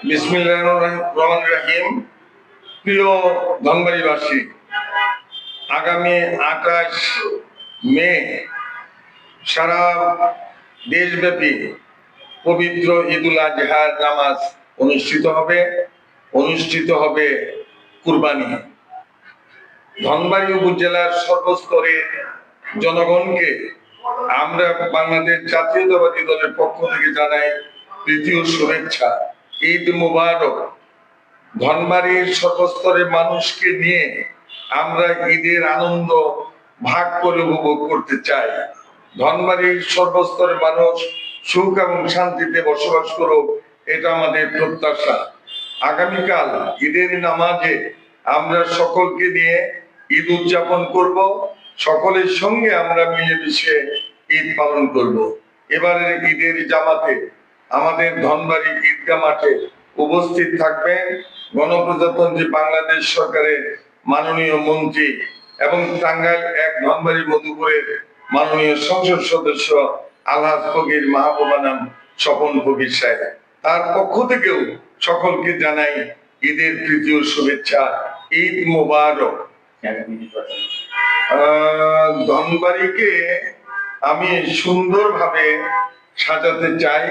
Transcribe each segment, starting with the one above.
বিসমিল্লাহির রহমানির রহিম। প্রিয় ধনবাড়িবাসী, আগামী 28 মে সারা দেশব্যাপী পবিত্র ঈদুল আজহার নামাজ অনুষ্ঠিত হবে কুরবানি। ধনবাড়ি উপজেলার সর্বস্তরের জনগণকে আমরা বাংলাদেশ জাতীয়তাবাদী দলের পক্ষ থেকে জানাই তৃতীয় শুভেচ্ছা, ঈদ মুবারক। ধনবাড়ির সর্বস্তরের মানুষকে নিয়ে আমরা ঈদের আনন্দ ভাগ করে উপভোগ করতে চাই। ধনবাড়ির সর্বস্তরের মানুষ সুখ এবং শান্তিতে বসবাস করুক, এটা আমাদের প্রত্যাশা। আগামীকাল ঈদের নামাজে আমরা সকলকে নিয়ে ঈদ উদযাপন করব, সকলের সঙ্গে আমরা মিলেমিশে ঈদ পালন করব। এবারের ঈদের জামাতে আমাদের ধনবাড়ি ঈদগাহ মাঠে উপস্থিত থাকবেন গণপ্রজাতন্ত্রী বাংলাদেশ সরকারের মাননীয় মন্ত্রী এবং টাঙ্গাইল এক ধনবাড়ি মধুপুরের মাননীয় সংসদ সদস্য আলহাজ ফকির মাহবুবানাম স্বপন ফকির সাহেব। তার পক্ষ থেকেও সকলকে জানাই ঈদের তৃতীয় শুভেচ্ছা, ঈদ মোবারক। ধনবাড়িকে আমি সুন্দরভাবে সাজাতে চাই।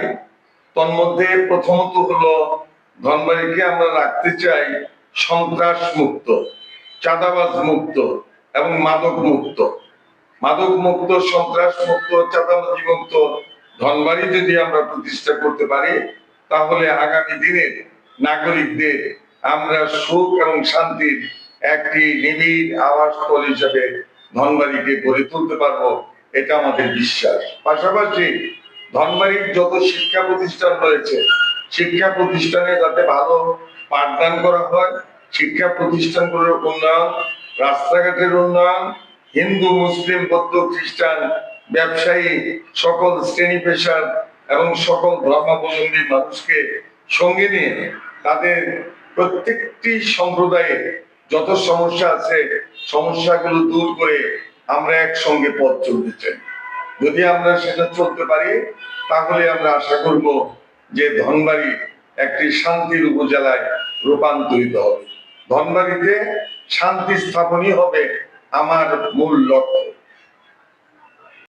তন্মধ্যে প্রথমত হলো ধনবাড়িকে আমরা রাখতে চাই সন্ত্রাস মুক্ত, চাঁদাবাজ মুক্ত এবং মাদক মুক্ত, সন্ত্রাস মুক্ত, চাঁদাবাজি মুক্ত ধনবাড়ি যদি আমরা প্রতিষ্ঠা করতে পারি, তাহলে আগামী দিনে নাগরিকদের আমরা সুখ এবং শান্তির একটি নিবিড় আবাসস্থল হিসেবে ধনবাড়িকে গড়ে তুলতে পারবো, এটা আমাদের বিশ্বাস। পাশাপাশি ধনবাড়ির যত শিক্ষা প্রতিষ্ঠান রয়েছে, শিক্ষা প্রতিষ্ঠানে যাতে ভালো পাঠদান করা হয়, শিক্ষা প্রতিষ্ঠানগুলোর উন্নয়ন, রাস্তাঘাটের উন্নয়ন, হিন্দু মুসলিম বৌদ্ধ খ্রিস্টান ব্যবসায়ী সকল শ্রেণী পেশার এবং সকল ধর্মাবলম্বী মানুষকে সঙ্গে নিয়ে তাদের প্রত্যেকটি সম্প্রদায়ে যত সমস্যা আছে সমস্যাগুলো দূর করে আমরা একসঙ্গে পথ চলতে চাই। যদি আমরা সেটা চলতে পারি, তাহলে আমরা আশা করব যে ধনবাড়ি একটি শান্তির উপজেলায় রূপান্তরিত হবে। ধনবাড়িতে শান্তি স্থাপনই হবে আমার মূল লক্ষ্য।